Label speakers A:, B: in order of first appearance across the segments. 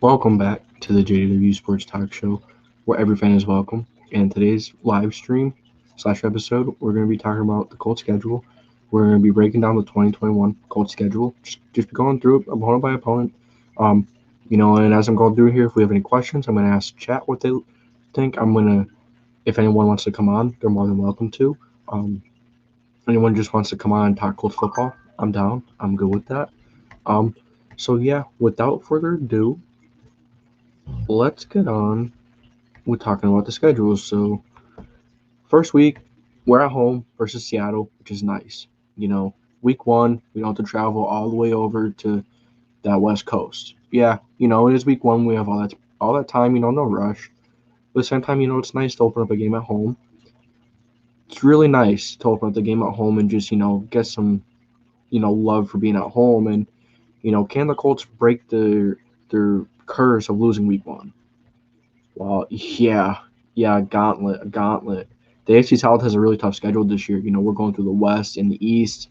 A: Welcome back to the JW Sports Talk Show, where every fan is welcome. And today's live stream slash episode, we're going to be talking about the Colts schedule. We're going to be breaking down the 2021 Colts schedule, just going through it opponent by opponent. Um, and as I'm going through here, if we have any questions, I'm going to ask chat what they think. If anyone wants to come on, they're more than welcome to. Um, anyone just wants to come on and talk Colts football, I'm down. I'm good with that. Um, so yeah, without further ado, let's get on with talking about the schedules. So first week, we're at home versus Seattle, which is nice. Week one, we don't have to travel all the way over to that West Coast. Yeah, it is week one. We have all that time. No rush. But at the same time, it's nice to open up a game at home. It's really nice to open up the game at home and just get some love for being at home. And can the Colts break their curse of losing week one? Well, yeah, a gauntlet. The AFC South has a really tough schedule this year. We're going through the West and the East,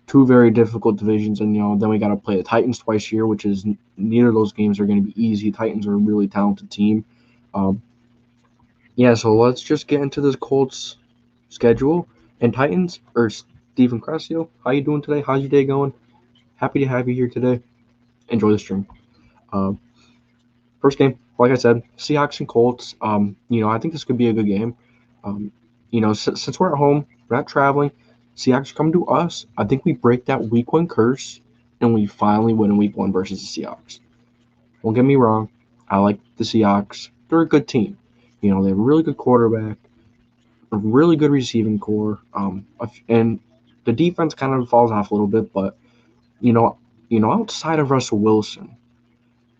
A: two very difficult divisions, and then we got to play the Titans twice here, which is neither of those games are going to be easy. Titans are a really talented team. Um, yeah, so let's just get into this Colts schedule and Titans or Stephen Crescio. How you doing today? How's your day going? Happy to have you here today. Enjoy the stream. Um, First game, like I said, Seahawks and Colts. I think this could be a good game. Um, since we're at home, we're not traveling. Seahawks come to us. I think we break that week one curse, and we finally win in week one versus the Seahawks. Don't get me wrong. I like the Seahawks. They're a good team. They have a really good quarterback, a really good receiving core, and the defense kind of falls off a little bit. But you know, outside of Russell Wilson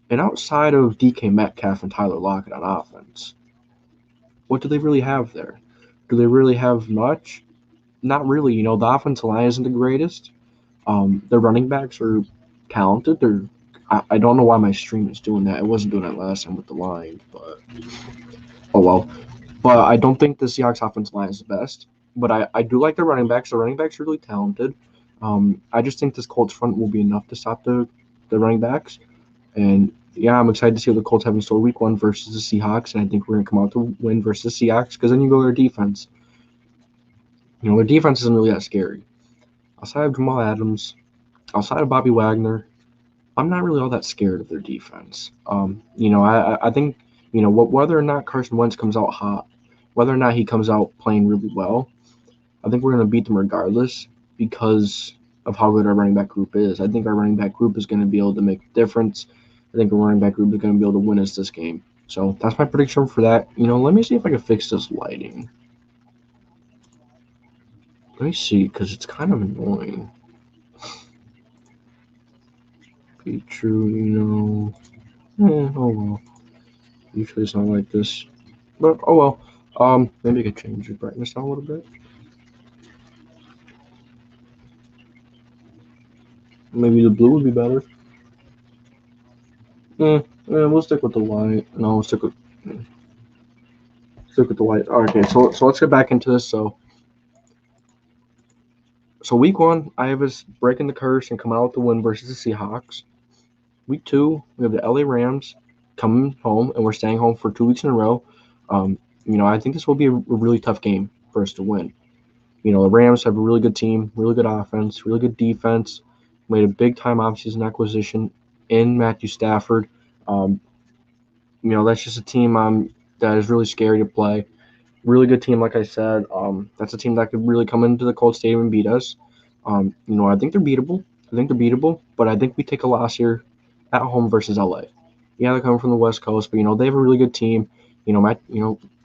A: and outside of DK Metcalf and Tyler Lockett on offense, what do they really have there? Do they really have much? Not really. The offensive line isn't the greatest. Their running backs are talented. I don't know why my stream is doing that. It wasn't doing that last time with the line, but oh well. But I don't think the Seahawks offensive line is the best. But I do like the running backs. The running backs are really talented. I just think this Colts front will be enough to stop the running backs. And yeah, I'm excited to see what the Colts have in store week one versus the Seahawks. And I think we're going to come out to win versus the Seahawks because then you go to their defense. Their defense isn't really that scary. Outside of Jamal Adams, outside of Bobby Wagner, I'm not really all that scared of their defense. I think, whether or not Carson Wentz comes out hot, whether or not he comes out playing really well, I think we're going to beat them regardless because of how good our running back group is. I think our running back group is going to be able to make a difference. I think our running back group is going to be able to win us this game. So that's my prediction for that. Let me see if I can fix this lighting. Let me see, because it's kind of annoying. Be true, oh well. Usually it's not like this. But oh well. Maybe I could change the brightness down a little bit. Maybe the blue would be better. We'll stick with the white. No, we'll stick with the white. Okay, so let's get back into this. So week one, I have us breaking the curse and coming out with the win versus the Seahawks. Week two, we have the LA Rams coming home, and we're staying home for 2 weeks in a row. I think this will be a really tough game for us to win. The Rams have a really good team, really good offense, really good defense. Made a big time offseason acquisition in Matthew Stafford. That's just a team that is really scary to play. Really good team, like I said. That's a team that could really come into the Colts Stadium and beat us. I think they're beatable. But I think we take a loss here at home versus LA. Yeah, they're coming from the West Coast, but they have a really good team. Matt.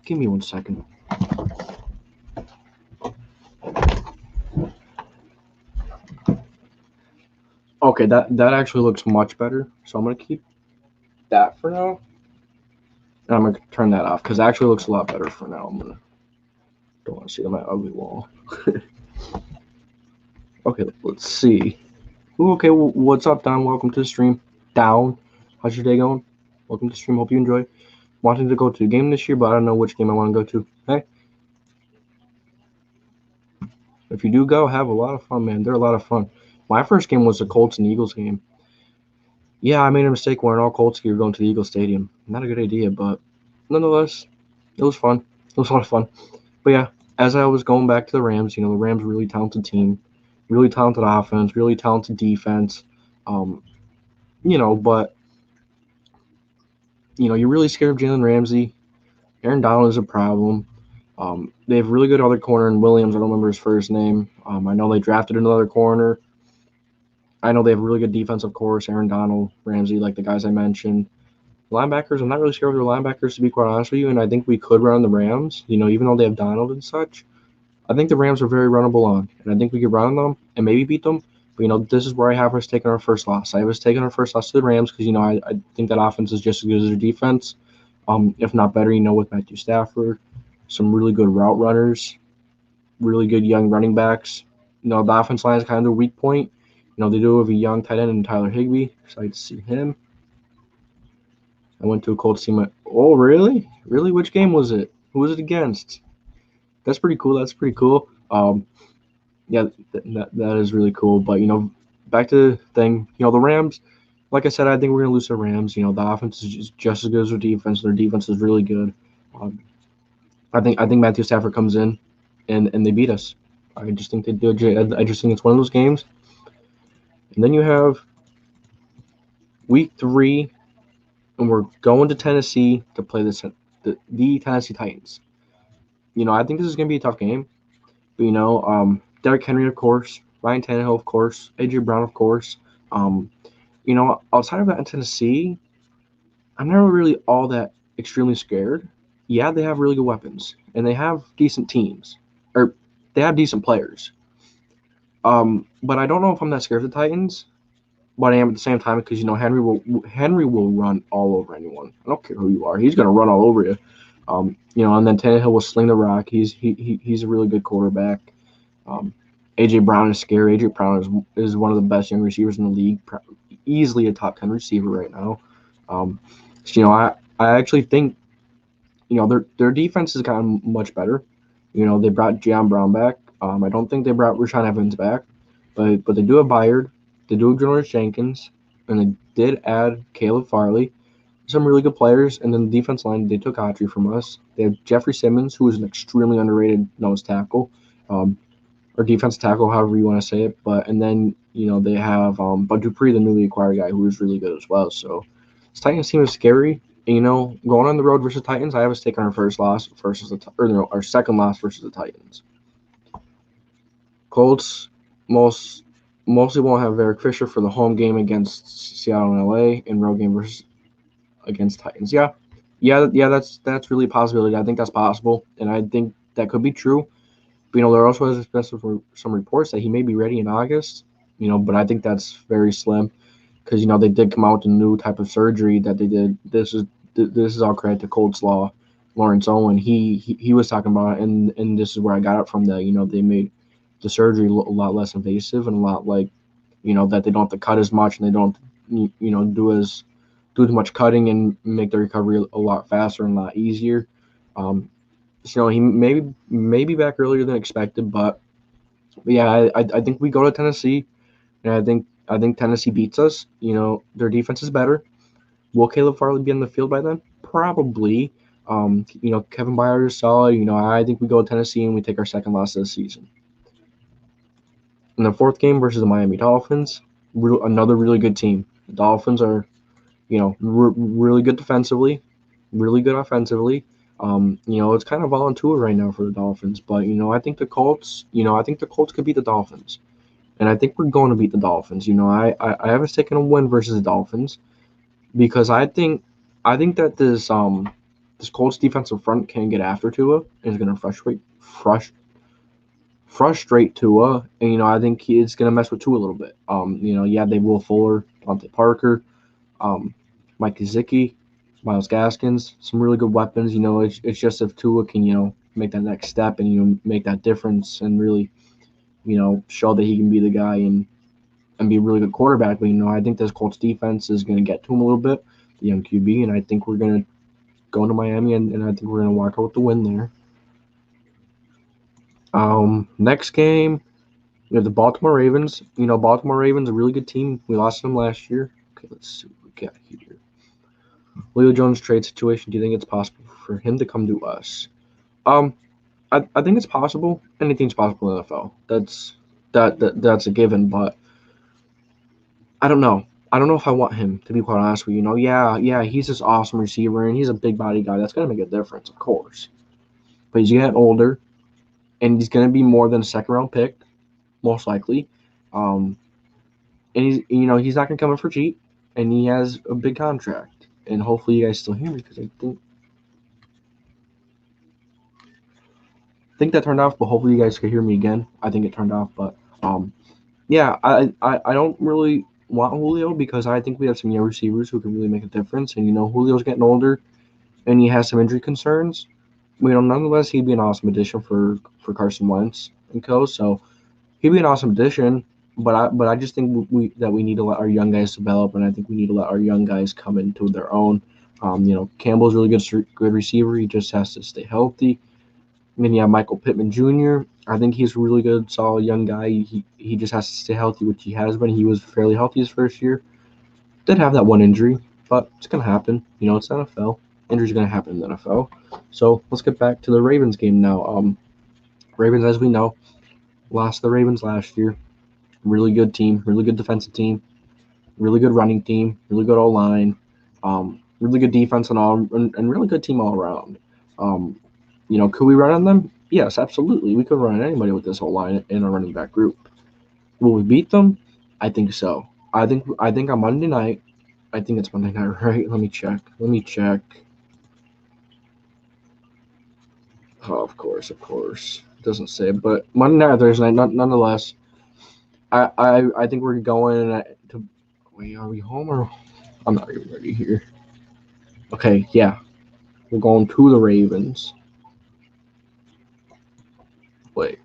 A: Give me 1 second. Okay, that actually looks much better. So I'm gonna keep that for now. And I'm gonna turn that off because it actually looks a lot better for now. Don't want to see my ugly wall. Okay, let's see. Ooh, okay, well, what's up, Don? Welcome to the stream. Down. How's your day going? Welcome to the stream. Hope you enjoy. Wanting to go to a game this year, but I don't know which game I want to go to. Hey, if you do go, have a lot of fun, man. They're a lot of fun. My first game was the Colts and Eagles game. Yeah, I made a mistake wearing all Colts gear going to the Eagles Stadium. Not a good idea, but nonetheless, it was fun. It was a lot of fun. But yeah, as I was going back to the Rams, the Rams are a really talented team, really talented offense, really talented defense. Um, but you're really scared of Jalen Ramsey. Aaron Donald is a problem. They have really good other corner in Williams. I don't remember his first name. I know they drafted another corner. I know they have a really good defense, of course. Aaron Donald, Ramsey, like the guys I mentioned. Linebackers, I'm not really sure of their linebackers, to be quite honest with you, and I think we could run the Rams, even though they have Donald and such. I think the Rams are very runnable on, and I think we could run them and maybe beat them. But, this is where I have us taking our first loss. I have us taking our first loss to the Rams because, I think that offense is just as good as their defense, if not better, with Matthew Stafford, some really good route runners, really good young running backs. The offense line is kind of their weak point. They do have a young tight end in Tyler Higbee. Excited to see him. I went to a Colts team. Oh, really? Really? Which game was it? Who was it against? That's pretty cool. Yeah, that is really cool. But, back to the thing, the Rams, like I said, I think we're going to lose to the Rams. The offense is just as good as their defense. Their defense is really good. I think Matthew Stafford comes in and they beat us. I just think they do it. I just think it's one of those games. And then you have week 3, and we're going to Tennessee to play the Tennessee Titans. I think this is going to be a tough game. But, Derrick Henry, of course. Ryan Tannehill, of course. A.J. Brown, of course. Outside of that in Tennessee, I'm not really all that extremely scared. Yeah, they have really good weapons, and they have decent teams. Or they have decent players. But I don't know if I'm that scared of the Titans. But I am at the same time because Henry will run all over anyone. I don't care who you are. He's going to run all over you. And then Tannehill will sling the rock. He's a really good quarterback. A.J. Brown is scary. A.J. Brown is one of the best young receivers in the league, easily a top 10 receiver right now. I actually think their defense has gotten much better. They brought Jayon Brown back. I don't think they brought Rashaan Evans back, but they do have Byard. They do have Janoris Jenkins, and they did add Caleb Farley. Some really good players, and then the defense line, they took Autry from us. They have Jeffrey Simmons, who is an extremely underrated nose tackle, or defensive tackle, however you want to say it. And then they have Bud Dupree, the newly acquired guy, who is really good as well. So this Titans team is scary. And, going on the road versus Titans, I have us taking our first loss versus our second loss versus the Titans. Colts mostly won't have Eric Fisher for the home game against Seattle and LA, and road game against Titans. Yeah, that's really a possibility. I think that's possible, and I think that could be true. But, there also has been some reports that he may be ready in August. But I think that's very slim because they did come out with a new type of surgery that they did. This is all credit to Colts Law, Lawrence Owen. He was talking about it, and this is where I got it from. That they made the surgery a lot less invasive and a lot that they don't have to cut as much and they don't do as much cutting and make the recovery a lot faster and a lot easier. He may be back earlier than expected, but yeah, I think we go to Tennessee, and I think Tennessee beats us. Their defense is better. Will Caleb Farley be on the field by then? Probably. Kevin Byard is solid. I think we go to Tennessee and we take our second loss of the season. In the fourth game versus the Miami Dolphins, another really good team. The Dolphins are, really good defensively, really good offensively. It's kind of all on tour right now for the Dolphins, but I think the Colts, could beat the Dolphins, and I think we're going to beat the Dolphins. I have us taking a win versus the Dolphins because I think that this Colts defensive front can get after Tua and is going to frustrate Tua, and I think it's going to mess with Tua a little bit. They Will Fuller, Devontae Parker, Mike Gesicki, Myles Gaskins, some really good weapons. It's just if Tua can make that next step and make that difference and really show that he can be the guy and be a really good quarterback. But I think this Colts defense is going to get to him a little bit, the young QB, and I think we're going to go into Miami and I think we're going to walk out with the win there. Next game, we have the Baltimore Ravens. Baltimore Ravens, a really good team. We lost them last year. Okay, let's see. got here? Julio Jones trade situation. Do you think it's possible for him to come to us? I think it's possible. Anything's possible in the NFL. That's a given. But I don't know. I don't know if I want him, to be quite honest with you. Yeah, he's this awesome receiver and he's a big body guy. That's gonna make a difference, of course. But he's getting older, and he's gonna be more than a second round pick, most likely. Um, and he's not gonna come in for cheap, and he has a big contract. And hopefully you guys still hear me because I think that turned off, but hopefully you guys can hear me again. I think it turned off, but yeah, I don't really want Julio because I think we have some young receivers who can really make a difference. And Julio's getting older, and he has some injury concerns. Nonetheless, he'd be an awesome addition for Carson Wentz and co. So he'd be an awesome addition. But I just think we need to let our young guys develop, and I think we need to let our young guys come into their own. Campbell's a really good receiver. He just has to stay healthy. And then you have Michael Pittman Jr. I think he's a really good, solid young guy. He just has to stay healthy, which he has been. He was fairly healthy his first year. Did have that one injury, but it's going to happen. It's NFL. Injuries are going to happen in the NFL. So let's get back to the Ravens game now. Ravens, as we know, lost the Ravens last year. Really good team, really good defensive team, really good running team, really good O-line, really good defense and really good team all around. Could we run on them? Yes, absolutely. We could run on anybody with this whole line in a running back group. Will we beat them? I think so. I think on Monday night. I think it's Monday night, right? Let me check. Oh, of course. It doesn't say, but Monday night or Thursday night, nonetheless. I think we're going to. Wait, are we home or? I'm not even ready here. Okay, yeah, we're going to the Ravens. Wait.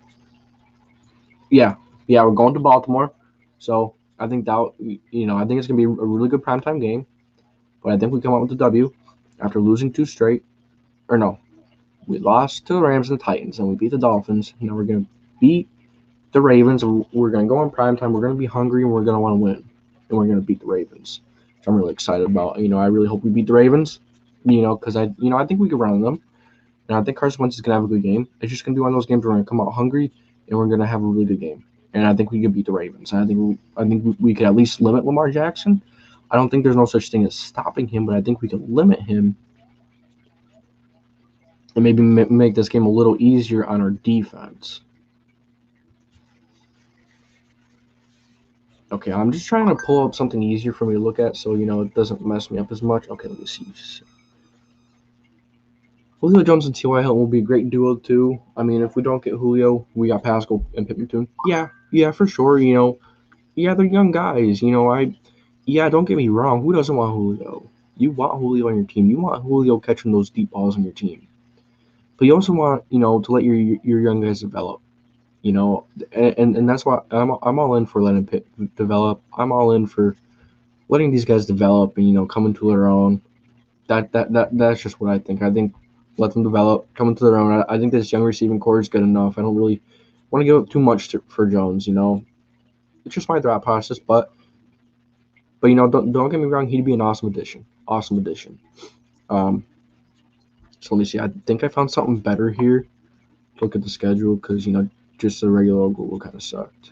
A: Yeah, we're going to Baltimore. So I think I think it's gonna be a really good primetime game. But I think we come out with the W after losing 2 straight. Or no, we lost to the Rams and the Titans, and we beat the Dolphins. We're gonna beat the Ravens, and we're gonna go on primetime. We're gonna be hungry, and we're gonna want to win, and we're gonna beat the Ravens. Which I'm really excited about. I really hope we beat the Ravens. Because I think we can run them. And I think Carson Wentz is going to have a good game. It's just going to be one of those games where we're going to come out hungry and we're going to have a really good game. And I think we can beat the Ravens. And I think we could at least limit Lamar Jackson. I don't think there's no such thing as stopping him, but I think we can limit him and maybe make this game a little easier on our defense. Okay, I'm just trying to pull up something easier for me to look at so, it doesn't mess me up as much. Okay, let me see. Julio Jones and T.Y. Hilton will be a great duo too. I mean, if we don't get Julio, we got Pascal and Pittman. Yeah, for sure. Yeah, they're young guys. Don't get me wrong. Who doesn't want Julio? You want Julio on your team. You want Julio catching those deep balls on your team. But you also want, to let your young guys develop. And that's why I'm all in for letting Pitt develop. I'm all in for letting these guys develop and come into their own. That's just what I think. I think let them develop, come into their own. I think this young receiving core is good enough. I don't really want to give up too much for Jones. It's just my thought process, but don't get me wrong. He'd be an awesome addition. So let me see. I think I found something better here. Look at the schedule because just the regular old Google kind of sucked.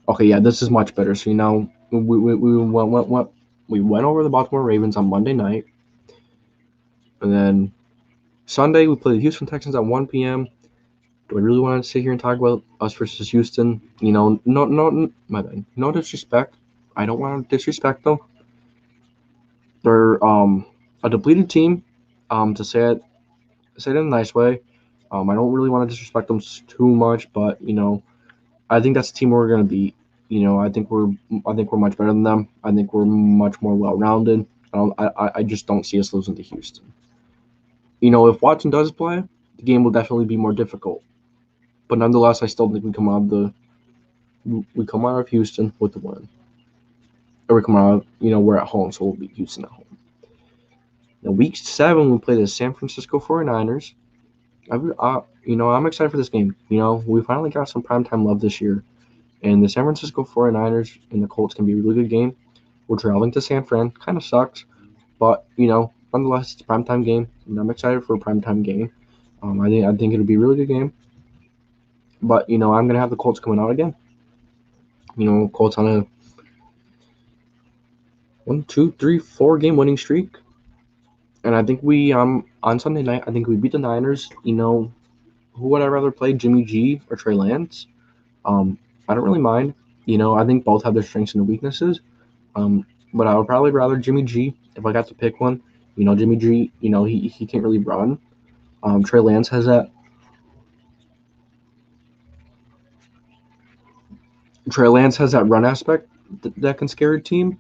A: Okay, yeah, this is much better. So we went over the Baltimore Ravens on Monday night, and then Sunday we played the Houston Texans at 1 p.m. Do I really want to sit here and talk about us versus Houston? No, my bad. No disrespect. I don't want to disrespect them. They're a depleted team. To say it in a nice way. I don't really want to disrespect them too much, but I think that's the team we're gonna beat. I think we're much better than them. I think we're much more well-rounded. I just don't see us losing to Houston. If Watson does play, the game will definitely be more difficult. But nonetheless, I still think we come out of Houston with the win. Or we come out, we're at home, so we'll beat Houston at home. Now, week 7, we play the San Francisco 49ers. I'm excited for this game. We finally got some primetime love this year. And the San Francisco 49ers and the Colts can be a really good game. We're traveling to San Fran. Kind of sucks, but nonetheless, it's a primetime game, and I'm excited for a primetime game. I think it'll be a really good game. But I'm gonna have the Colts coming out again. Colts on a 1, 2, 3, 4 game winning streak, and I think we on Sunday night I think we beat the Niners. Who would I rather play, Jimmy G or Trey Lance? I don't really mind. I think both have their strengths and their weaknesses. But I would probably rather Jimmy G if I got to pick one. Jimmy G, he can't really run. Trey Lance has that. Trey Lance has that run aspect that can scare a team.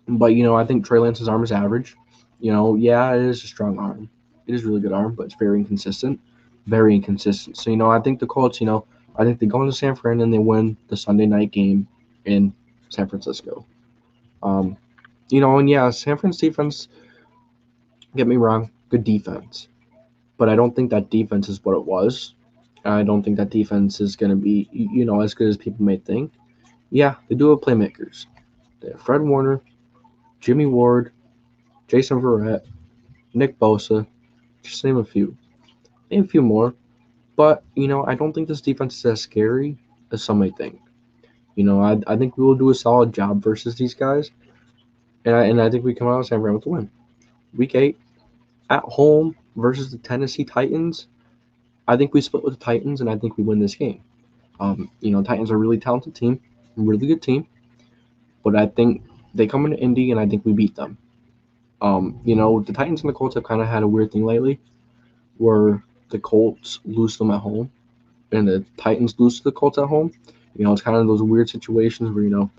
A: But I think Trey Lance's arm is average. Yeah, it is a strong arm. It is a really good arm, but it's very inconsistent. Very inconsistent. So I think the Colts, I think they go into San Fran and they win the Sunday night game in San Francisco. And yeah, San Fran's defense, get me wrong, good defense. But I don't think that defense is what it was. I don't think that defense is going to be, as good as people may think. Yeah, they do have playmakers. They have Fred Warner, Jimmy Ward, Jason Verrett, Nick Bosa, just name a few. Name a few more. But, I don't think this defense is as scary as some may think. I think we will do a solid job versus these guys. And I think we come out of San Fran with a win. Week 8, at home versus the Tennessee Titans. I think we split with the Titans, and I think we win this game. Titans are a really talented team, really good team. But I think they come into Indy, and I think we beat them. The Titans and the Colts have kind of had a weird thing lately where the Colts lose them at home and the Titans lose to the Colts at home. It's kind of those weird situations where,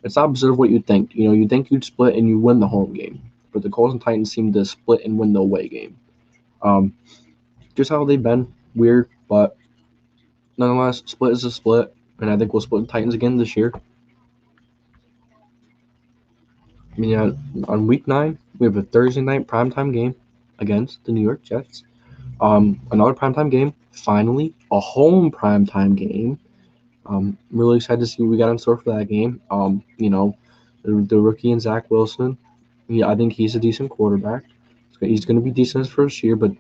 A: it's opposite of what you think. You think you'd split and you win the home game. But the Colts and Titans seem to split and win the away game. Just how they've been. Weird, but nonetheless, split is a split. And I think we'll split the Titans again this year. On week 9, we have a Thursday night primetime game against the New York Jets. Another primetime game. Finally, a home primetime game. I'm really excited to see what we got in store for that game. The rookie and Zach Wilson. I think he's a decent quarterback. He's going to be decent his first year, but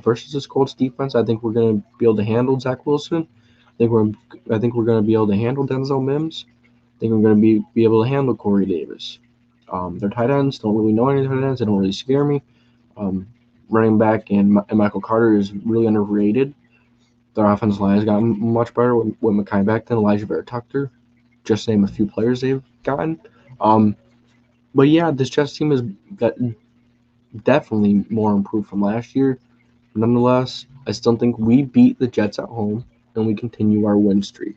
A: versus this Colts defense, I think we're going to be able to handle Zach Wilson. I think we're going to be able to handle Denzel Mims. I think we're going to be able to handle Corey Davis. Their tight ends, don't really know any tight ends. They don't really scare me. Running back and Michael Carter is really underrated. Their offensive line has gotten much better with Mekhi Becton, Elijah Vera-Tucker, just name a few players they've gotten. But yeah, this Jets team is definitely more improved from last year. Nonetheless, I still think we beat the Jets at home and we continue our win streak.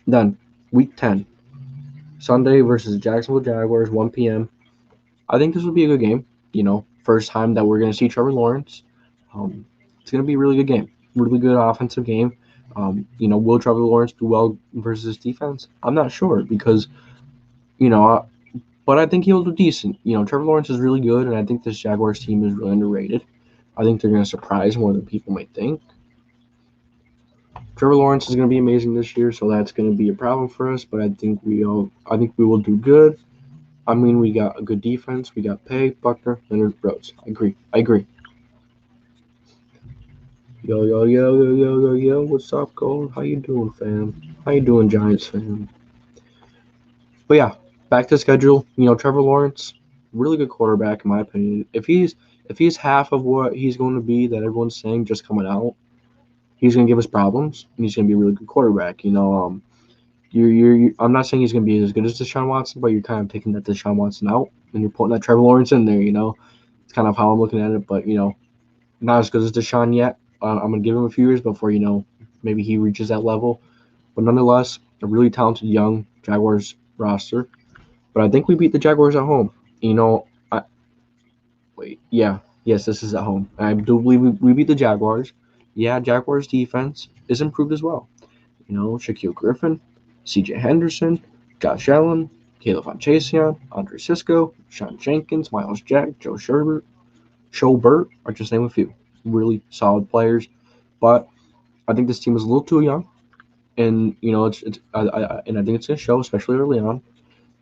A: Then, week 10, Sunday versus Jacksonville Jaguars, 1 p.m. I think this will be a good game. First time that we're going to see Trevor Lawrence. It's going to be a really good game. Really good offensive game. Will Trevor Lawrence do well versus defense? I'm not sure because, but I think he'll do decent. Trevor Lawrence is really good, and I think this Jaguars team is really underrated. I think they're going to surprise more than people might think. Trevor Lawrence is going to be amazing this year, so that's going to be a problem for us. But I think we will do good. We got a good defense. We got Pay, Buckner, Leonard, Rhodes. I agree. Yo. What's up, Gold? How you doing, fam? How you doing, Giants fam? But yeah, back to schedule. Trevor Lawrence, really good quarterback in my opinion. If he's half of what he's going to be that everyone's saying just coming out, he's going to give us problems, and he's going to be a really good quarterback. I'm not saying he's going to be as good as Deshaun Watson, but you're kind of taking that Deshaun Watson out, and you're putting that Trevor Lawrence in there. It's kind of how I'm looking at it, but not as good as Deshaun yet. I'm going to give him a few years before, maybe he reaches that level. But nonetheless, a really talented young Jaguars roster. But I think we beat the Jaguars at home. Yes, this is at home. I do believe we beat the Jaguars. Yeah, Jaguars defense is improved as well. Shaquille Griffin, C.J. Henderson, Josh Allen, Caleb Von Chaseon, Andre Cisco, Sean Jenkins, Miles Jack, Joe Schobert, or just name a few. Really solid players. But I think this team is a little too young. and and I think it's gonna show, especially early on.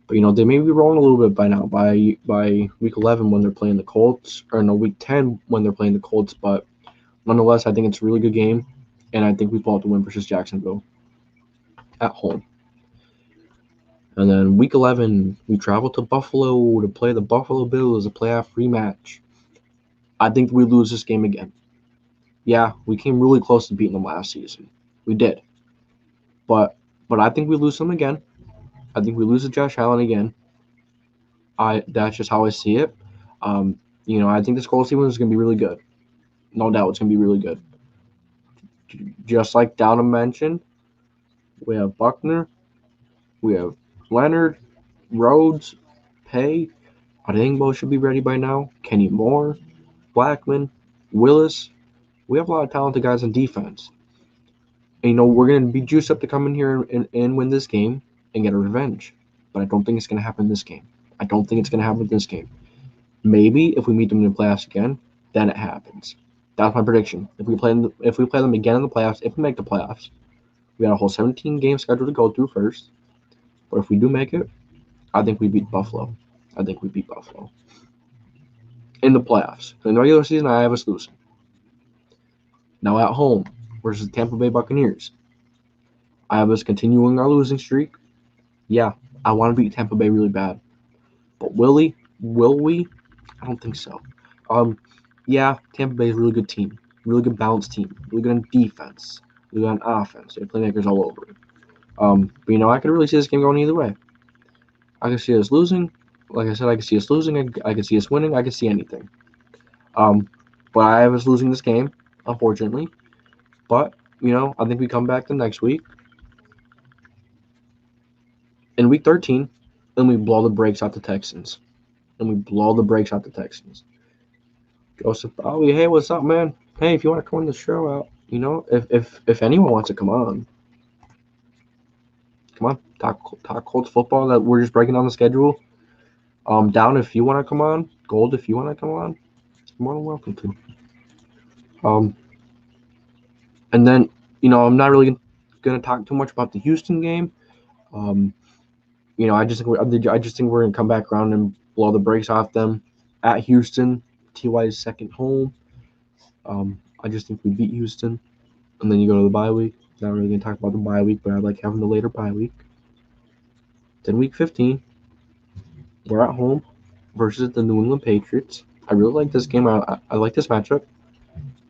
A: But they may be rolling a little bit by now, by week 11 when they're playing the Colts, or no, week 10 when they're playing the Colts. But nonetheless, I think it's a really good game, and I think we pull out the win versus Jacksonville at home. And then week 11, we travel to Buffalo to play the Buffalo Bills, a playoff rematch. I think we lose this game again. Yeah, we came really close to beating them last season. We did. But I think we lose them again. I think we lose to Josh Allen again. That's just how I see it. I think this Colts team is going to be really good. No doubt it's going to be really good. Just like Downa mentioned, we have Buckner, we have Leonard, Rhodes, Pay. I think both should be ready by now. Kenny Moore, Blackman, Willis. We have a lot of talented guys on defense. And, we're going to be juiced up to come in here and win this game and get a revenge. But I don't think it's going to happen this game. I don't think it's going to happen this game. Maybe if we meet them in the playoffs again, then it happens. That's my prediction. If we play them again in the playoffs, if we make the playoffs, we got a whole 17 game schedule to go through first. But if we do make it, I think we beat Buffalo. I think we beat Buffalo in the playoffs. In the regular season, I have us losing. Now at home versus the Tampa Bay Buccaneers, I have us continuing our losing streak. Yeah, I want to beat Tampa Bay really bad. But will we? I don't think so. Yeah, Tampa Bay is a really good team. Really good balanced team. Really good on defense. Really good on offense. They have playmakers all over it. But I could really see this game going either way. I could see us losing. Like I said, I could see us losing. I could see us winning. I could see anything. But I have us losing this game, unfortunately. But, I think we come back the next week. In week 13, and we blow the brakes out the Texans. Joseph Bowie, hey, what's up, man? Hey, if you want to come on the show out, if anyone wants to come on, talk Colts football. That we're just breaking down the schedule. Down if you want to come on, Gold if you want to come on, more than welcome to. And then I'm not really gonna talk too much about the Houston game. I just think we're gonna come back around and blow the brakes off them at Houston, TY's second home. I just think we beat Houston, and then you go to the bye week. Not really gonna talk about the bye week, but I like having the later bye week. Then week 15, we're at home versus the New England Patriots. I really like this game. I like this matchup,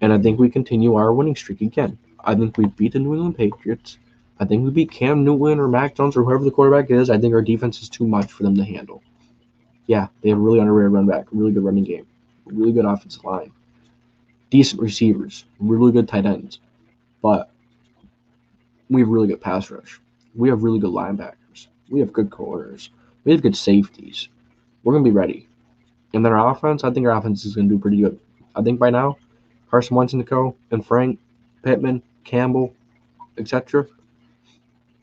A: and I think we continue our winning streak again. I think we beat the New England Patriots. I think we beat Cam Newton or Mac Jones or whoever the quarterback is. I think our defense is too much for them to handle. Yeah, they have a really underrated run back, really good running game, really good offensive line, decent receivers, really good tight ends. But we have really good pass rush. We have really good linebackers. We have good corners. We have good safeties. We're going to be ready. And then our offense, I think our offense is going to do pretty good. I think by now, Carson Wentz and Frank, Pittman, Campbell, etc.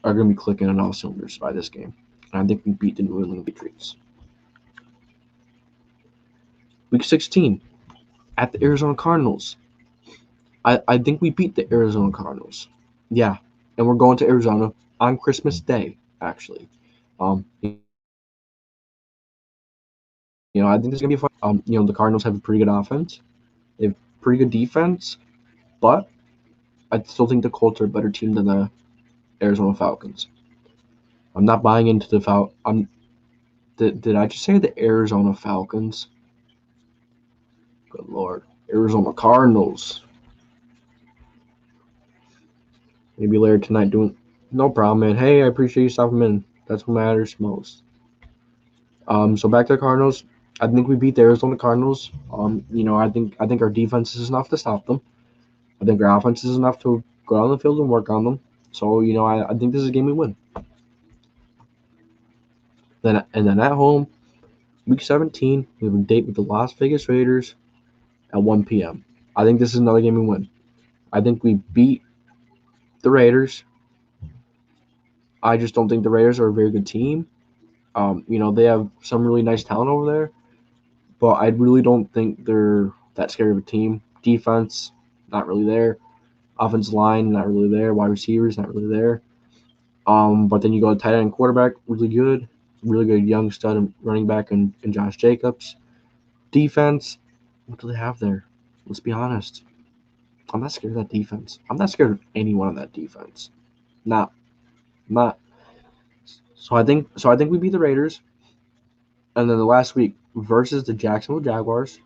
A: are going to be clicking on all cylinders by this game. And I think we beat the New England Patriots. Week 16, at the Arizona Cardinals. I think we beat the Arizona Cardinals. Yeah, and we're going to Arizona on Christmas Day, actually. I think this is going to be fun. The Cardinals have a pretty good offense. They have pretty good defense, but I still think the Colts are a better team than the Arizona Falcons. I'm not buying into the Did I just say the Arizona Falcons? Good Lord. Arizona Cardinals. Maybe later tonight doing... No problem, man. Hey, I appreciate you stopping in. That's what matters most. So back to the Cardinals. I think we beat the Arizona Cardinals. I think our defense is enough to stop them. I think our offense is enough to go out on the field and work on them. So, I think this is a game we win. Then at home, week 17, we have a date with the Las Vegas Raiders at 1 p.m. I think this is another game we win. I think we beat the Raiders. I just don't think the Raiders are a very good team. They have some really nice talent over there, but I really don't think they're that scary of a team. Defense, not really there. Offensive line, not really there. Wide receivers, not really there. But then you go to tight end quarterback, really good young stud running back in Josh Jacobs. Defense, what do they have there? Let's be honest. I'm not scared of that defense. I'm not scared of anyone on that defense. Not. So I think we beat the Raiders. And then the last week versus the Jacksonville Jaguars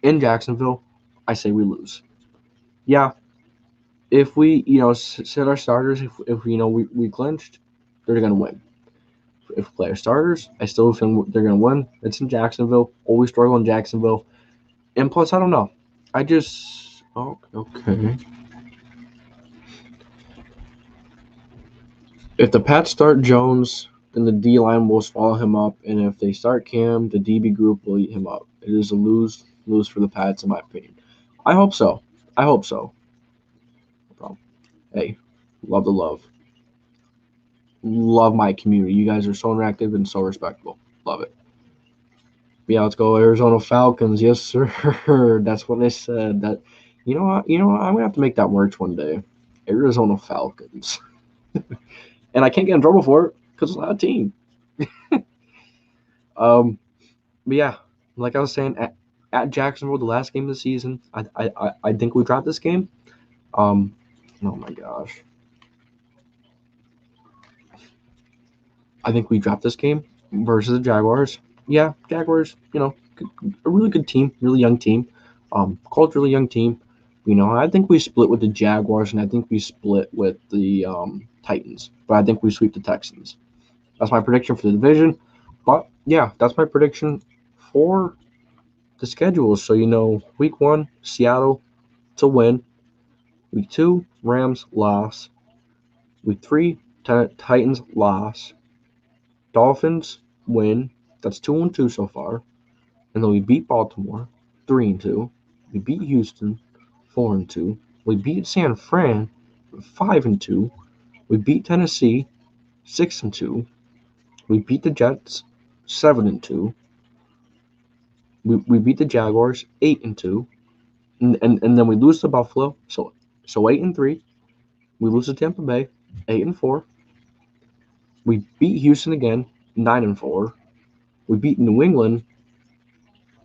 A: in Jacksonville, I say we lose. Yeah, if we sit our starters, if we clinched, they're gonna win. If we play our starters, I still think they're gonna win. It's in Jacksonville. Always struggle in Jacksonville. And plus, I don't know. Okay. If the Pats start Jones, then the D line will swallow him up, and if they start Cam, the DB group will eat him up. It is a lose for the Pats, in my opinion. I hope so. No problem. Hey, love the love. Love my community. You guys are so interactive and so respectful. Love it. Yeah, let's go Arizona Falcons. Yes, sir. That's what they said. That you know what? I'm gonna have to make that merch one day. Arizona Falcons. And I can't get in trouble for it because it's not a team. But yeah, like I was saying, at Jacksonville, the last game of the season, I think we dropped this game. Oh my gosh. I think we dropped this game versus the Jaguars. Yeah, Jaguars, a really good team, really young team. Colts, really young team. I think we split with the Jaguars, and I think we split with the Titans. But I think we sweep the Texans. That's my prediction for the division. But yeah, that's my prediction for the schedule. So week 1, Seattle to win. Week 2, Rams loss. Week 3, Titans loss. Dolphins win. That's 2-2 so far. And then we beat Baltimore, 3-2. We beat Houston, 4-2. We beat San Fran, 5-2. We beat Tennessee, 6-2. We beat the Jets, 7-2. We beat the Jaguars, 8-2. And then we lose to Buffalo, so 8-3. We lose to Tampa Bay, 8-4. We beat Houston again, 9-4. We beat New England,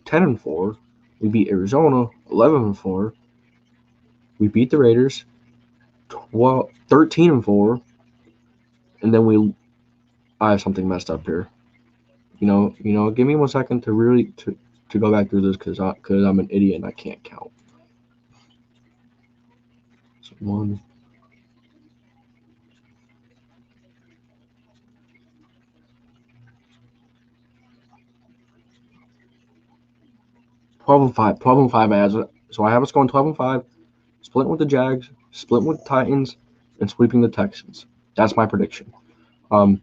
A: 10-4. We beat Arizona, 11-4. We beat the Raiders, 13-4. And then I have something messed up here. Give me 1 second to really to go back through this because I'm an idiot and I can't count. So 1. 12-5. 12-5. So I have us going 12-5, splitting with the Jags, splitting with the Titans, and sweeping the Texans. That's my prediction. The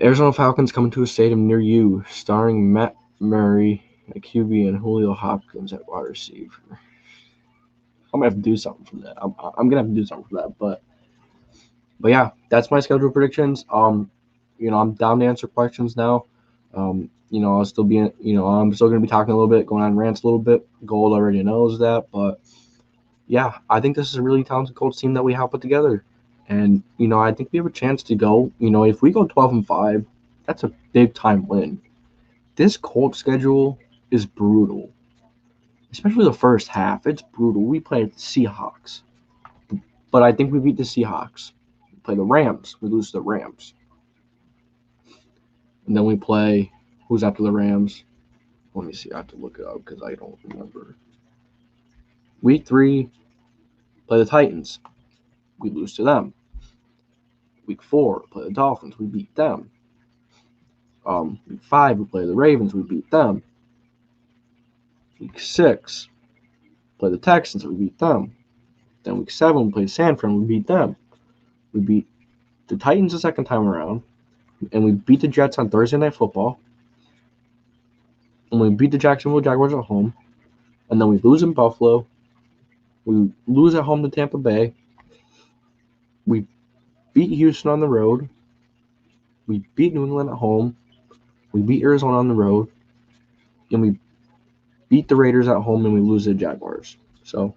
A: Arizona Falcons coming to a stadium near you, starring Matt Murray at QB and Julio Hopkins at wide receiver. I'm gonna have to do something for that. I'm gonna have to do something for that. But yeah, that's my schedule predictions. I'm down to answer questions now. I'll still be, I'm still gonna be talking a little bit, going on rants a little bit. Gold already knows that, but yeah, I think this is a really talented Colts team that we have put together, and I think we have a chance to go. If we go 12-5, that's a big time win. This Colts schedule is brutal, especially the first half. It's brutal. We played the Seahawks, but I think we beat the Seahawks. We play the Rams. We lose to the Rams. And then we play, who's after the Rams? Let me see. I have to look it up because I don't remember. Week 3, play the Titans. We lose to them. Week 4, play the Dolphins. We beat them. Week 5, we play the Ravens. We beat them. Week 6, play the Texans. We beat them. Then week 7, we play San Fran. We beat them. We beat the Titans the second time around. And we beat the Jets on Thursday Night Football. And we beat the Jacksonville Jaguars at home. And then we lose in Buffalo. We lose at home to Tampa Bay. We beat Houston on the road. We beat New England at home. We beat Arizona on the road. And we beat the Raiders at home, and we lose to the Jaguars. So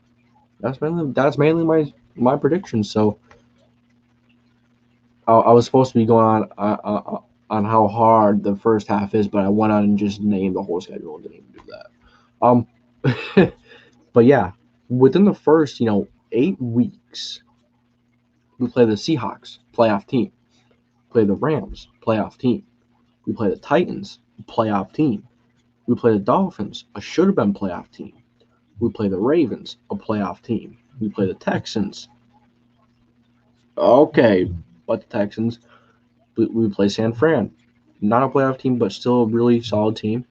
A: that's mainly my prediction. So I was supposed to be going on how hard the first half is, but I went on and just named the whole schedule and didn't even do that. But yeah, within the first 8 weeks, we play the Seahawks, playoff team. Play the Rams, playoff team. We play the Titans, playoff team. We play the Dolphins, a should have been playoff team. We play the Ravens, a playoff team. We play the Texans. Okay, but the Texans. We play San Fran, not a playoff team, but still a really solid team.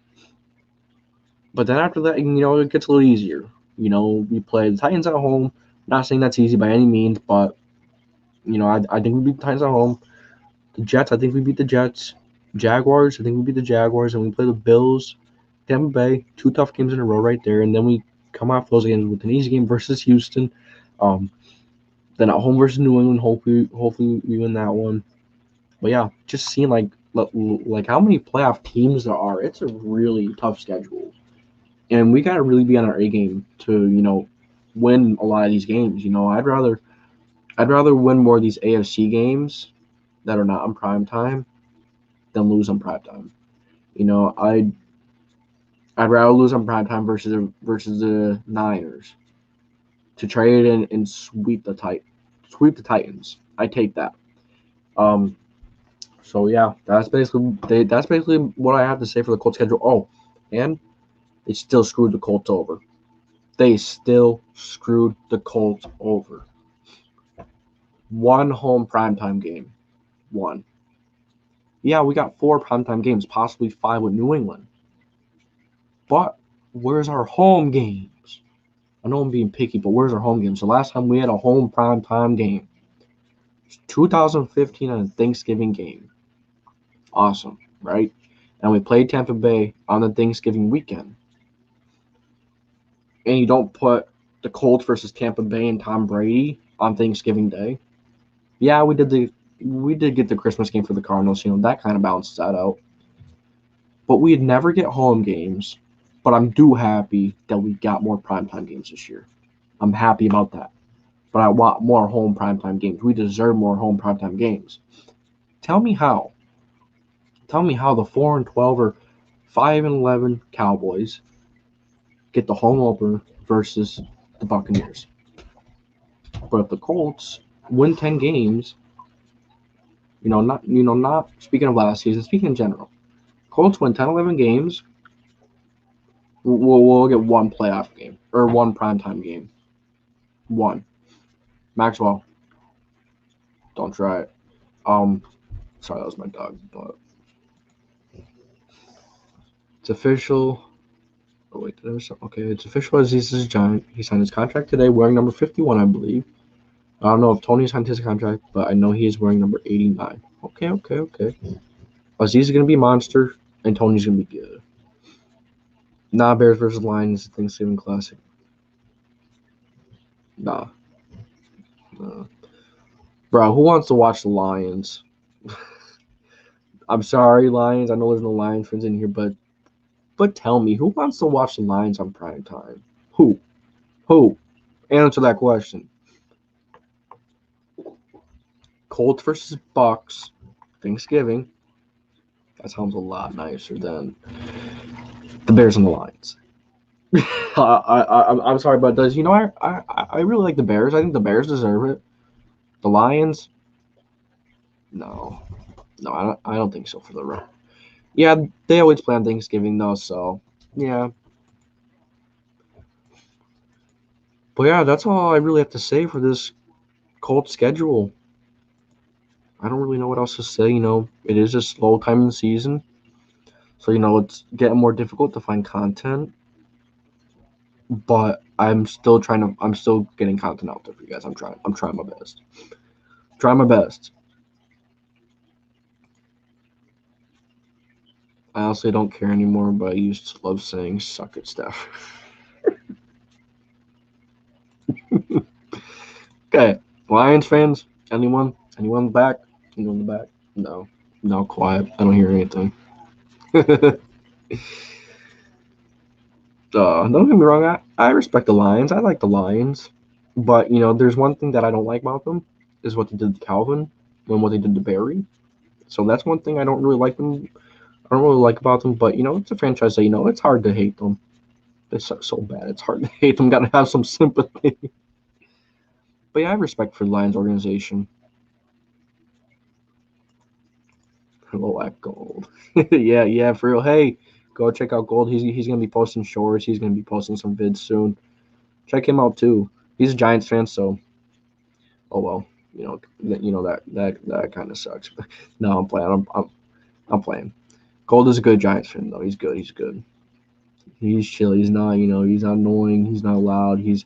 A: But then after that, it gets a little easier. We play the Titans at home. Not saying that's easy by any means, but I think we beat the Titans at home. The Jets, I think we beat the Jets. Jaguars, I think we beat the Jaguars, and we play the Bills, Tampa Bay. 2 tough games in a row right there, and then we come off those games with an easy game versus Houston. Then at home versus New England. Hopefully we win that one. But yeah, just seeing like how many playoff teams there are. It's a really tough schedule, and we gotta really be on our A game to win a lot of these games. I'd rather win more of these AFC games that are not on prime time than lose on prime time. I'd rather lose on prime time versus the Niners to trade and sweep the Titans. I take that. So yeah, that's basically what I have to say for the Colts schedule. Oh, and they still screwed the Colts over. They still screwed the Colts over. One home primetime game. One. Yeah, we got 4 primetime games, possibly 5 with New England. But where's our home games? I know I'm being picky, but where's our home games? The last time we had a home primetime game was 2015 on a Thanksgiving game. Awesome, right? And we played Tampa Bay on the Thanksgiving weekend. And you don't put the Colts versus Tampa Bay and Tom Brady on Thanksgiving Day. Yeah, we did get the Christmas game for the Cardinals. That kind of balances that out. But we'd never get home games. But I'm happy that we got more primetime games this year. I'm happy about that. But I want more home primetime games. We deserve more home primetime games. Tell me how. Tell me how the 4-12 or 5-11 Cowboys get the home opener versus the Buccaneers. But if the Colts win 10 games, not speaking of last season, speaking in general, Colts win 10, 11 games, we'll get 1 playoff game or 1 primetime game. 1. Maxwell, don't try it. Sorry, that was my dog, but it's official. Oh wait, okay, it's official. Aziz is a Giant. He signed his contract today, wearing number 51, I believe. I don't know if Tony signed his contract, but I know he is wearing number 89. Okay. Aziz is gonna be a monster, and Tony's gonna be good. Nah, Bears versus Lions Thanksgiving Classic. Nah. Bro, who wants to watch the Lions? I'm sorry, Lions. I know there's no Lions fans in here, but tell me, who wants to watch the Lions on prime time? Who? Answer that question. Colts versus Bucks, Thanksgiving. That sounds a lot nicer than the Bears and the Lions. I'm sorry, but I really like the Bears. I think the Bears deserve it. The Lions, no, I don't think so for the run. Yeah, they always play on Thanksgiving though, so yeah. But yeah, that's all I really have to say for this Colts schedule. I don't really know what else to say. It is a slow time in the season, so it's getting more difficult to find content. But I'm still getting content out there for you guys. I'm trying my best. Try my best. I honestly don't care anymore, but I used to love saying "suck it, Steph." Okay, Lions fans, anyone back? Anyone in the back? No, quiet. I don't hear anything. Don't get me wrong. I respect the Lions. I like the Lions, but there's one thing that I don't like about them is what they did to Calvin. when what they did to Barry. So that's one thing I don't really like them. I don't really like about them, but it's a franchise that it's hard to hate them. It's so bad. It's hard to hate them. Got to have some sympathy. But yeah, I have respect for the Lions organization. Hello at Gold. yeah, for real. Hey, go check out Gold. He's gonna be posting shorts. He's gonna be posting some vids soon. Check him out too. He's a Giants fan, so oh well. That kind of sucks. No, I'm playing. I'm playing. Gold is a good Giants fan though. He's good. He's good. He's chill. He's not. He's not annoying. He's not loud. He's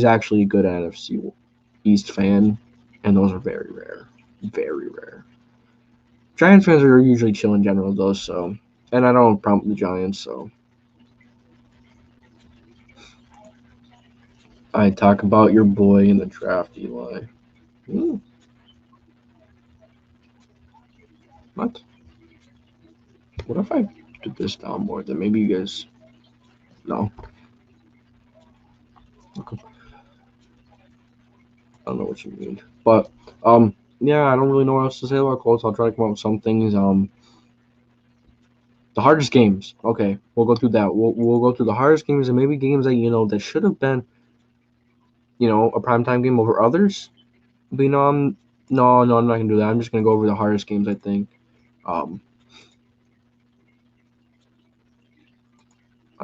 A: actually a good NFC East fan, and those are very rare. Very rare. Giants fans are usually chill in general, though. So, and I don't have a problem with the Giants. So, I talk about your boy in the draft, Eli. What? What if I did this down more? Then maybe you guys. No. Okay. I don't know what you mean, but yeah, I don't really know what else to say about Colts. I'll try to come up with some things. The hardest games. Okay, we'll go through that. We'll go through the hardest games and maybe games that that should have been a primetime game over others. But no, I'm not gonna do that. I'm just gonna go over the hardest games. I think. I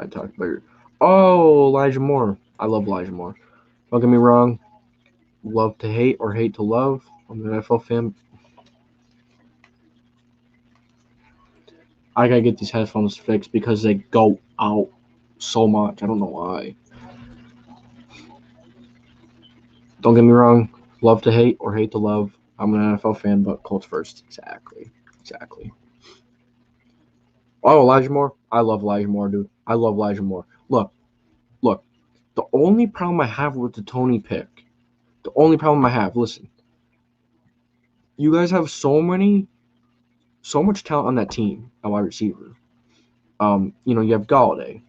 A: talked about your. Oh, Elijah Moore. I love Elijah Moore. Don't get me wrong. Love to hate or hate to love. I'm an NFL fan. I gotta get these headphones fixed because they go out so much. I don't know why. Don't get me wrong. Love to hate or hate to love. I'm an NFL fan, but Colts first. Exactly. Oh, Elijah Moore. I love Elijah Moore, dude. I love Elijah Moore. Look. The only problem I have with the Tony pick, listen, you guys have so much talent on that team at wide receiver. You have Galladay,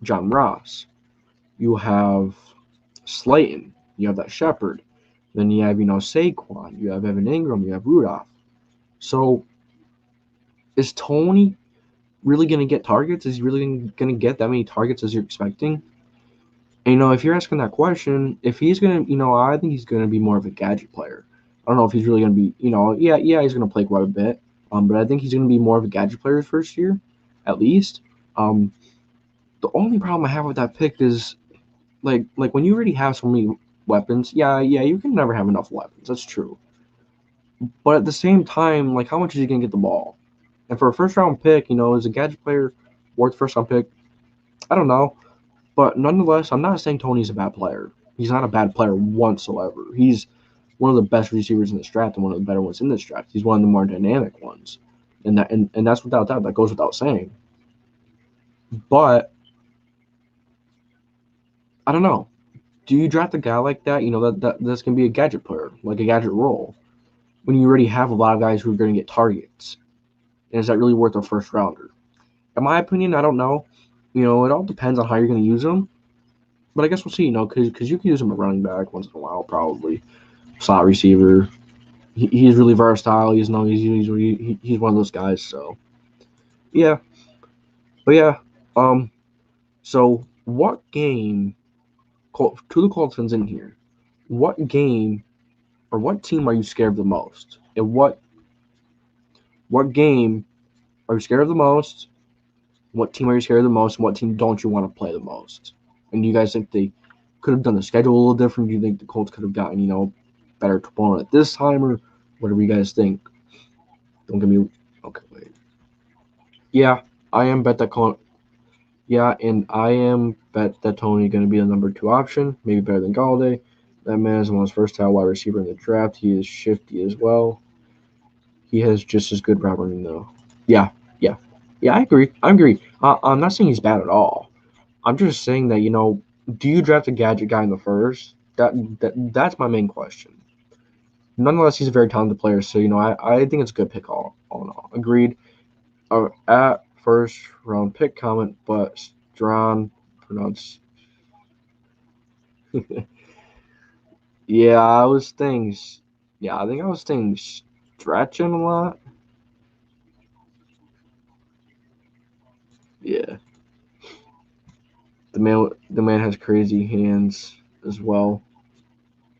A: John Ross, you have Slayton, you have that Shepard, then you have Saquon, you have Evan Ingram, you have Rudolph. So is Tony really going to get targets? Is he really going to get that many targets as you're expecting? And, if you're asking that question, if he's going to, I think he's going to be more of a gadget player. I don't know if he's really going to be, yeah, he's going to play quite a bit. But I think he's going to be more of a gadget player his first year, at least. The only problem I have with that pick is, like when you already have so many weapons, yeah, you can never have enough weapons. That's true. But at the same time, like, how much is he going to get the ball? And for a first-round pick, is a gadget player worth first-round pick? I don't know. But nonetheless, I'm not saying Tony's a bad player. He's not a bad player whatsoever. He's one of the best receivers in this draft and one of the better ones in this draft. He's one of the more dynamic ones. And that's without doubt. That goes without saying. But I don't know. Do you draft a guy like that? That's going to be a gadget player, like a gadget role, when you already have a lot of guys who are going to get targets. And is that really worth a first rounder? In my opinion, I don't know. It all depends on how you're going to use them. But I guess we'll see, because you can use him at running back once in a while, probably. Slot receiver. He's really versatile. He's one of those guys. So, yeah. But yeah. So what game? To the Colts fans in here, what game or what team are you scared of the most? And what game are you scared of the most? What team are you scared of the most? And what team don't you want to play the most? And do you guys think they could have done the schedule a little different? Do you think the Colts could have gotten, better opponent at this time, or whatever you guys think? Don't get me. Okay, wait. Yeah, I am bet that Tony going to be the number 2 option, maybe better than Galladay. That man is the most versatile wide receiver in the draft. He is shifty as well. He has just as good route running though. Yeah, I agree. I'm not saying he's bad at all. I'm just saying that do you draft a gadget guy in the first? That's my main question. Nonetheless, he's a very talented player, so I think it's a good pick all in all. Agreed. At first round pick comment, but Strawn pronounced. Yeah, those things. Yeah, I think I was staying stretching a lot. Yeah, the man has crazy hands as well.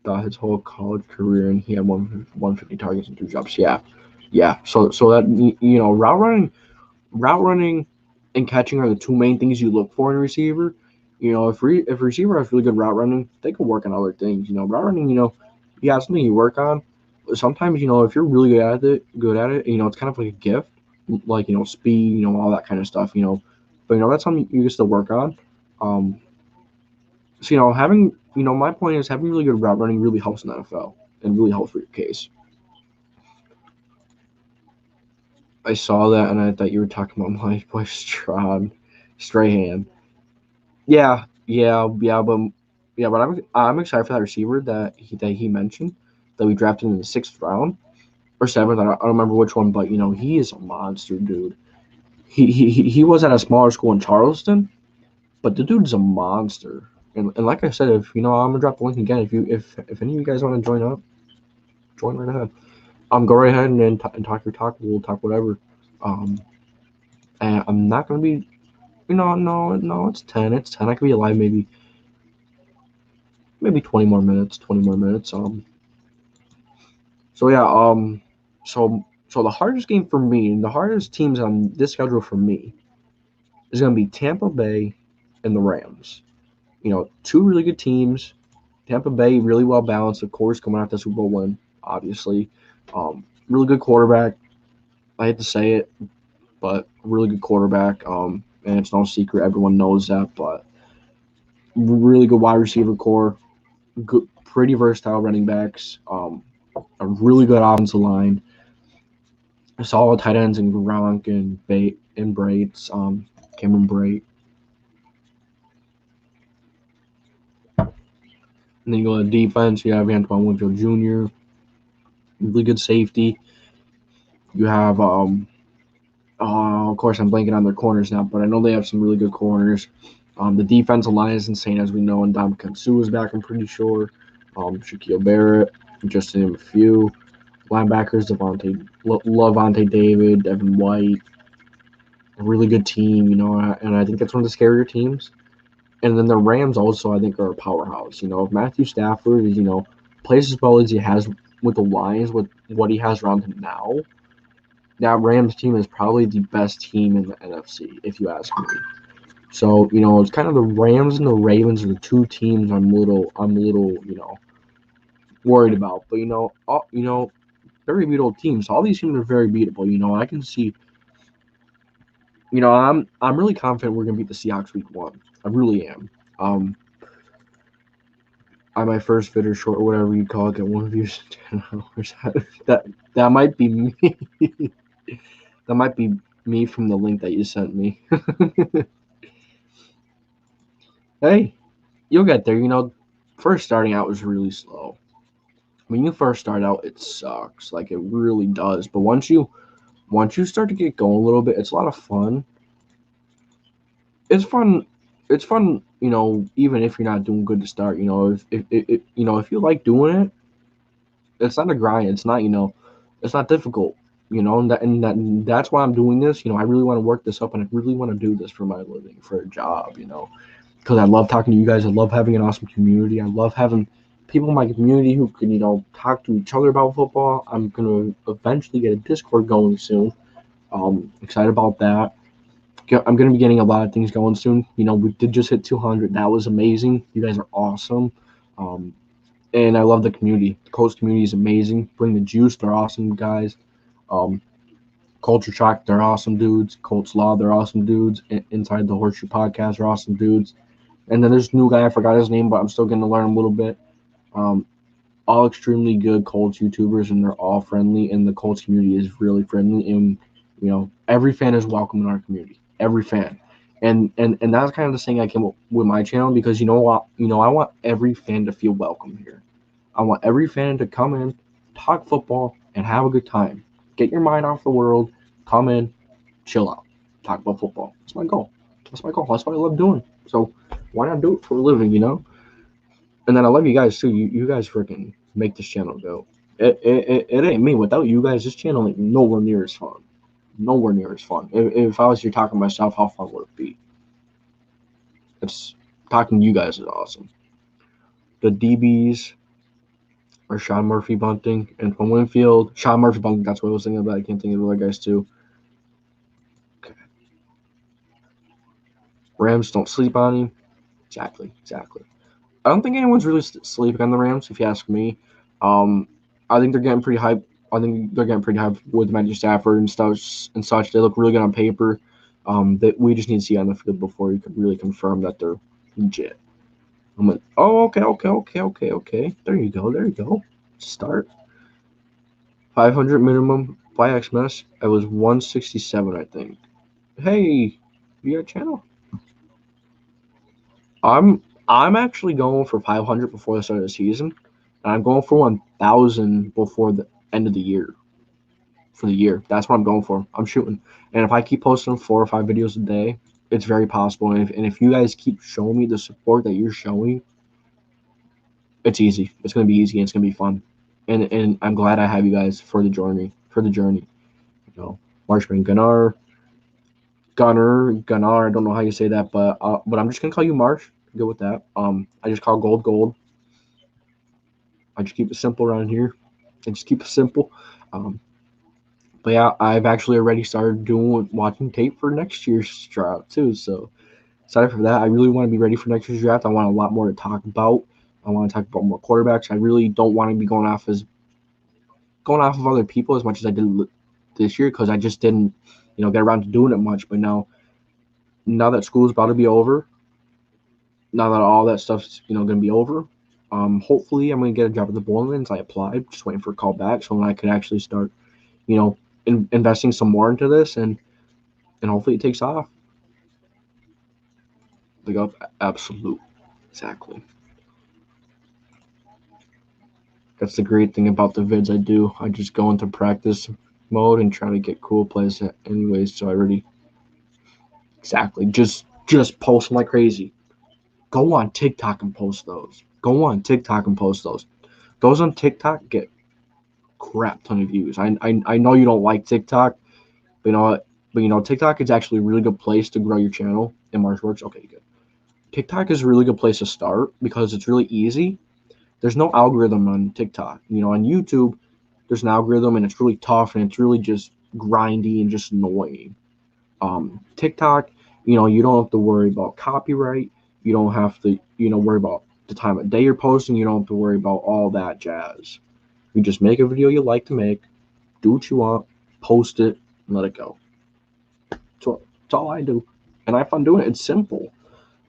A: Throughout his whole college career, and he had 150 targets and 2 drops. Yeah. So that route running, and catching are the two main things you look for in a receiver. If a receiver has really good route running, they can work on other things. Route running, you got something you work on. Sometimes, if you're really good at it, it's kind of like a gift, like speed, all that kind of stuff. But that's something you can still work on. Um, so having my point is having really good route running really helps in the NFL and really helps for your case. I saw that and I thought you were talking about my boy Strahan. Yeah, but I'm excited for that receiver that he mentioned that we drafted in the 6th round or 7th. I don't remember which one, but he is a monster, dude. He was at a smaller school in Charleston, but the dude's a monster. And like I said, if I'm gonna drop the link again. If any of you guys want to join up, join right ahead. Go right ahead and talk your talk. We'll talk whatever. Um, and I'm not gonna be. No, it's 10. It's 10. I could be alive maybe 20 more minutes. 20 more minutes. So yeah. So the hardest game for me, and the hardest teams on this schedule for me, is gonna be Tampa Bay and the Rams. Two really good teams. Tampa Bay really well balanced, of course, coming out the Super Bowl win, obviously. Really good quarterback. I hate to say it, but really good quarterback. And it's no secret, everyone knows that. But really good wide receiver core, good, pretty versatile running backs. A really good offensive line. Solid tight ends in Gronk and Bate and Brates, Cameron Brate. And then you go to defense. You have Antoine Winfield Jr. Really good safety. You have of course, I'm blanking on their corners now, but I know they have some really good corners. The defensive line is insane, as we know, and Dom Kansu is back, I'm pretty sure. Shaquille Barrett, just to name a few. Linebackers, Lavonte David, Devin White. A really good team, and I think that's one of the scarier teams. And then the Rams also, I think, are a powerhouse. If Matthew Stafford is, plays as well as he has with the Lions, with what he has around him now, that Rams team is probably the best team in the NFC, if you ask me. So, it's kind of the Rams and the Ravens are the two teams I'm a little, worried about. But very beatable teams. All these teams are very beatable. I can see. I'm really confident we're gonna beat the Seahawks week 1. I really am. I might first fit or short or whatever you call it, get one of you 10 hours. That might be me. That might be me from the link that you sent me. Hey, you'll get there. First starting out was really slow. When you first start out, it sucks. Like it really does. But once you start to get going a little bit, it's a lot of fun. It's fun. It's fun. Even if you're not doing good to start. If you like doing it, it's not a grind. It's not. It's not difficult. That's why I'm doing this. I really want to work this up, and I really want to do this for my living, for a job. Because I love talking to you guys. I love having an awesome community. I love having people in my community who can, talk to each other about football. I'm going to eventually get a Discord going soon. Excited about that. I'm going to be getting a lot of things going soon. We did just hit 200. That was amazing. You guys are awesome. Um, and I love the community. The Colts community is amazing. Bring the Juice. They're awesome guys. Um, Culture Shock. They're awesome dudes. Colts Law. They're awesome dudes. Inside the Horseshoe Podcast. They're awesome dudes. And then there's a new guy, I forgot his name, but I'm still going to learn a little bit. All extremely good Colts YouTubers, and they're all friendly, and the Colts community is really friendly, and every fan is welcome in our community. Every fan. And that's kind of the thing I came up with my channel, because what? I want every fan to feel welcome here. I want every fan to come in, talk football, and have a good time. Get your mind off the world, come in, chill out, talk about football. That's my goal. That's my goal. That's what I love doing. So why not do it for a living, And then I love you guys too. You guys freaking make this channel go. It ain't me. Without you guys, this channel ain't nowhere near as fun. Nowhere near as fun. If I was here talking to myself, how fun would it be? It's talking to you guys is awesome. The DBs are Sean Murphy Bunting and from Winfield. Sean Murphy Bunting, that's what I was thinking about. I can't think of the other guys too. Okay. Rams don't sleep on him. Exactly. I don't think anyone's really sleeping on the Rams, if you ask me. I think they're getting pretty hype. I think they're getting pretty hype with Matthew Stafford and such. They look really good on paper. That we just need to see on the field before you could really confirm that they're legit. I'm like, oh, okay. There you go. Start. 500 minimum by Xmas. I was 167, I think. Hey, you got a channel? I'm actually going for 500 before the start of the season, and I'm going for 1,000 before the end of the year. For the year, that's what I'm going for. I'm shooting, and if I keep posting 4 or 5 videos a day, it's very possible. And if you guys keep showing me the support that you're showing, it's easy. It's gonna be easy. And it's gonna be fun, and I'm glad I have you guys for the journey. You know, Marshman Gunnar. I don't know how you say that, but I'm just gonna call you Marsh. Good with that. I just call gold. I just keep it simple around here. I just keep it simple. But yeah, I've actually already started watching tape for next year's draft too. So excited for that. I really want to be ready for next year's draft. I want a lot more to talk about. I want to talk about more quarterbacks. I really don't want to be going off of other people as much as I did this year because I just didn't, get around to doing it much. But now that school's about to be over, now that all that stuff's going to be over, hopefully I'm going to get a job at the Borderlands. I applied, just waiting for a call back so I could actually start, investing some more into this and hopefully it takes off. Big up, absolute, exactly. That's the great thing about the vids I do. I just go into practice mode and try to get cool plays anyways. So I already exactly just post them like crazy. Go on TikTok and post those. Those on TikTok get crap ton of views. I know you don't like TikTok, but TikTok is actually a really good place to grow your channel. And Marsh works. Okay, good. TikTok is a really good place to start because it's really easy. There's no algorithm on TikTok. On YouTube, there's an algorithm and it's really tough and it's really just grindy and just annoying. TikTok, you don't have to worry about copyright. You don't have to, worry about the time of day you're posting. You don't have to worry about all that jazz. You just make a video you like to make, do what you want, post it, and let it go. So that's all I do, and I have fun doing it. It's simple.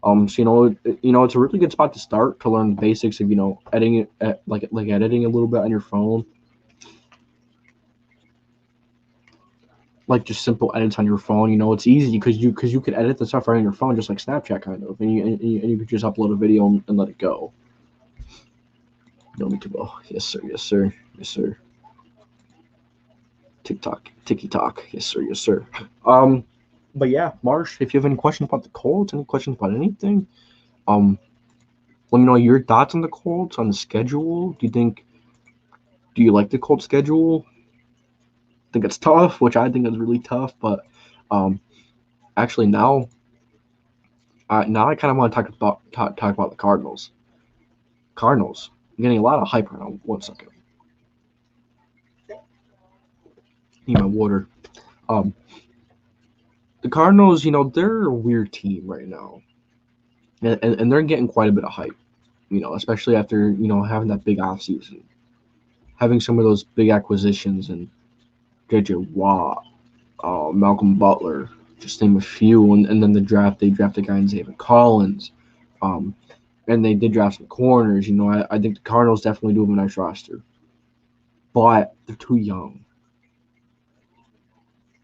A: So it's a really good spot to start to learn the basics of editing it, like editing a little bit on your phone, like just simple edits on your phone. It's easy because you could edit the stuff right on your phone, just like Snapchat kind of, and you could just upload a video and let it go. No need to go. Yes sir. TikTok, TikTok. Yes sir. But yeah, Marsh, if you have any questions about the Colts, any questions about anything, let me know your thoughts on the Colts, on the schedule. Do you like the Colts schedule? I think it's tough, which I think is really tough, but actually now I kind of want to talk about the Cardinals. Cardinals, I'm getting a lot of hype right now. 1 second. Need my water. The Cardinals, they're a weird team right now, and they're getting quite a bit of hype. Especially after having that big offseason, having some of those big acquisitions and J.J. Watt, Malcolm Butler, just name a few, and then the draft they drafted a guy named David Collins, and they did draft some corners. I think the Cardinals definitely do have a nice roster, but they're too young.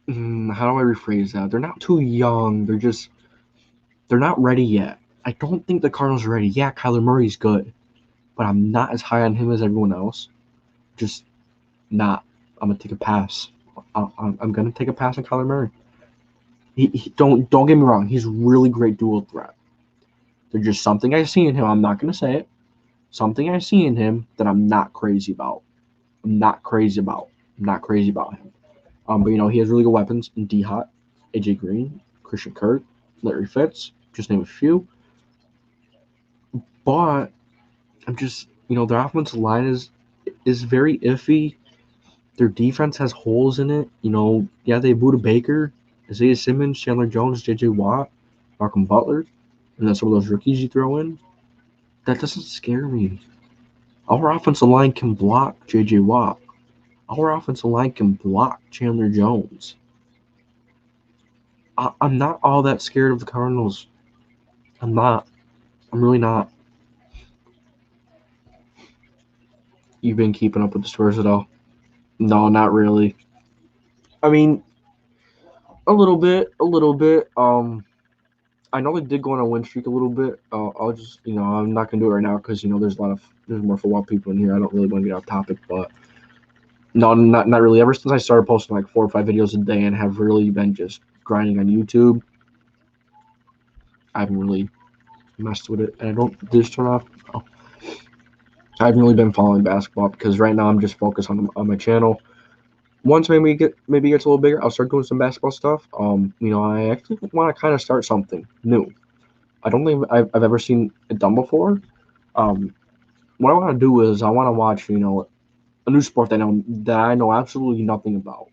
A: How do I rephrase that? They're not too young. They're not ready yet. I don't think the Cardinals are ready. Yeah, Kyler Murray's good, but I'm not as high on him as everyone else. Just not. I'm gonna take a pass. I'm gonna take a pass on Kyler Murray. He don't get me wrong. He's really great dual threat. There's just something I see in him. I'm not gonna say it. Something I see in him that I'm not crazy about. I'm not crazy about. Not crazy about him. But he has really good weapons in D Hot, AJ Green, Christian Kirk, Larry Fitz, just name a few. But I'm just their offensive line is very iffy. Their defense has holes in it. They Buda Baker, Isaiah Simmons, Chandler Jones, J.J. Watt, Malcolm Butler, and then some of those rookies you throw in. That doesn't scare me. Our offensive line can block J.J. Watt. Our offensive line can block Chandler Jones. I'm not all that scared of the Cardinals. I'm not. I'm really not. You've been keeping up with the Spurs at all? No, not really. I mean, a little bit. I know they did go on a win streak a little bit. I'll just, I'm not gonna do it right now because there's more football people in here. I don't really want to get off topic, but no, not really. Ever since I started posting like 4 or 5 videos a day and have really been just grinding on YouTube, I haven't really messed with it. And I don't just turn off. Oh. I haven't really been following basketball because right now I'm just focused on my channel. Once maybe it gets a little bigger, I'll start doing some basketball stuff. I actually want to kind of start something new. I don't think I've ever seen it done before. What I want to do is I want to watch, a new sport that I know absolutely nothing about.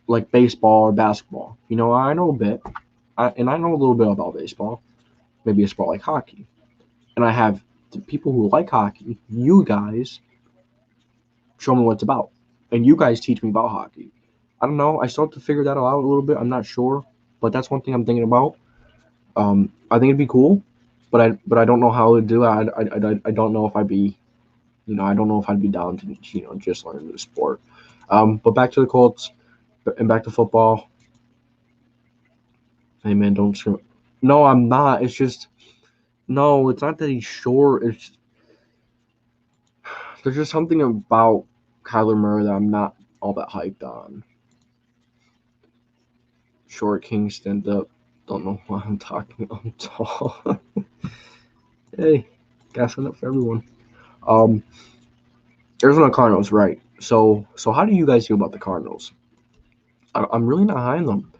A: Like baseball or basketball. I know a bit, and I know a little bit about baseball. Maybe a sport like hockey, and I have the people who like hockey. You guys show me what it's about, and you guys teach me about hockey. I don't know. I still have to figure that out a little bit. I'm not sure, but that's one thing I'm thinking about. I think it'd be cool, but I don't know how to do it. I don't know if I'd be, I don't know if I'd be down to just learn the sport. But back to the Colts and back to football. Hey man, don't scream. No, I'm not. It's just no. It's not that he's short. There's just something about Kyler Murray that I'm not all that hyped on. Short king stand up. Don't know why I'm talking. I'm tall. Hey, gotta stand up for everyone. Arizona Cardinals, right? So how do you guys feel about the Cardinals? I'm really not high on them.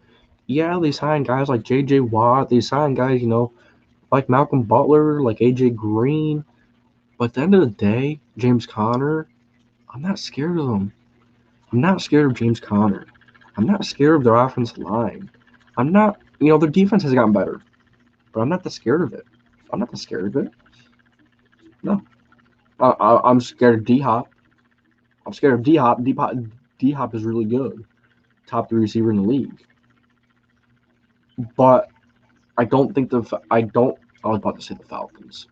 A: Yeah, they signed guys like J.J. Watt. They signed guys, like Malcolm Butler, like A.J. Green. But at the end of the day, James Conner, I'm not scared of them. I'm not scared of James Conner. I'm not scared of their offensive line. I'm not, their defense has gotten better, but I'm not that scared of it. I'm not that scared of it. No. I'm scared of D-Hop. I'm scared of D-Hop. D-Hop is really good. Top 3 receiver in the league. But I don't think I was about to say the Falcons.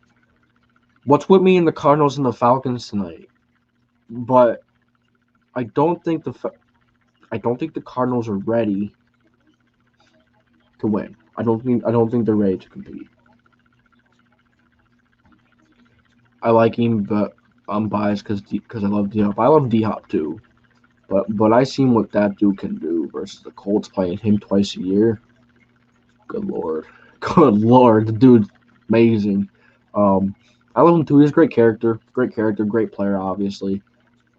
A: What's with me in the Cardinals and the Falcons tonight? But I don't think the Cardinals are ready to win. I don't think they're ready to compete. I like him, but I'm biased because I love D-Hop. I love D-Hop too. But I seen what that dude can do versus the Colts playing him twice a year. Good lord. The dude's amazing. I love him too. He's a great character, great player, obviously.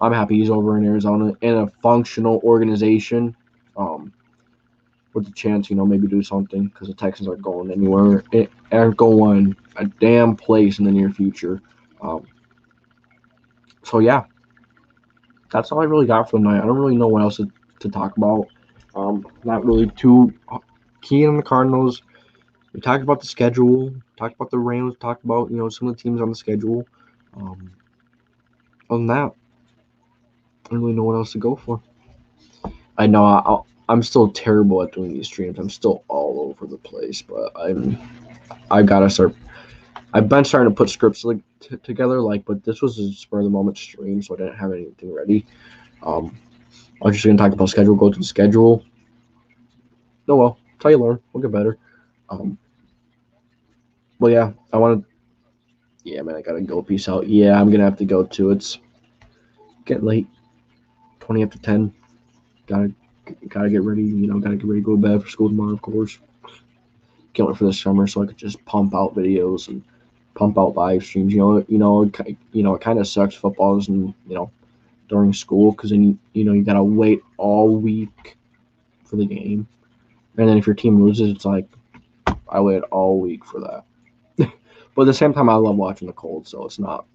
A: I'm happy he's over in Arizona in a functional organization. With the chance, maybe do something because the Texans aren't going anywhere. Aren't going a damn place in the near future. So yeah, that's all I really got for the night. I don't really know what else to talk about. Not really too keen on the Cardinals. We talked about the schedule, talked about the Rams, talked about some of the teams on the schedule. Other than that, I don't really know what else to go for. I know I'm still terrible at doing these streams. I'm still all over the place, but I gotta start. I've been starting to put scripts together, but this was a spur of the moment stream, so I didn't have anything ready. I was just gonna talk about schedule, go to the schedule. Oh well, that's how you learn. We'll get better. Well, yeah, I want to. Yeah, man, I gotta go. Peace out. Yeah, I'm gonna have to go too. It's getting late. 20 after 10. Gotta get ready. Gotta get ready to go to bed for school tomorrow, of course. Can't wait for this summer so I could just pump out videos and pump out live streams. It kind of sucks. Football isn't during school, because then you gotta wait all week for the game, and then if your team loses, it's like I waited all week for that. But at the same time, I love watching the Colts, so it's not.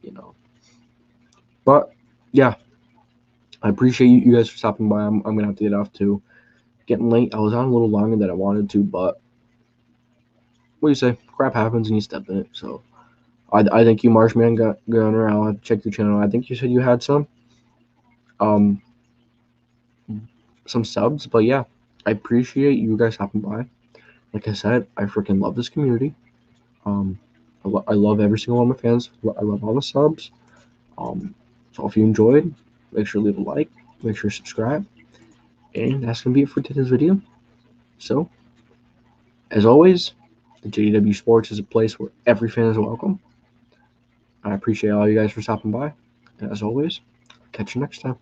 A: But yeah, I appreciate you guys for stopping by. I'm gonna have to get off too. Getting late. I was on a little longer than I wanted to, but what do you say? Crap happens and you step in it. So I think you Marshman got Gunner. I'll have to check the channel. I think you said you had um subs, but yeah, I appreciate you guys stopping by. Like I said, I freaking love this community. I love every single one of my fans. I love all the subs. So if you enjoyed, make sure to leave a like, make sure to subscribe, and that's gonna be it for today's video. So, as always, the JDW Sports is a place where every fan is welcome. I appreciate all you guys for stopping by, and as always, catch you next time.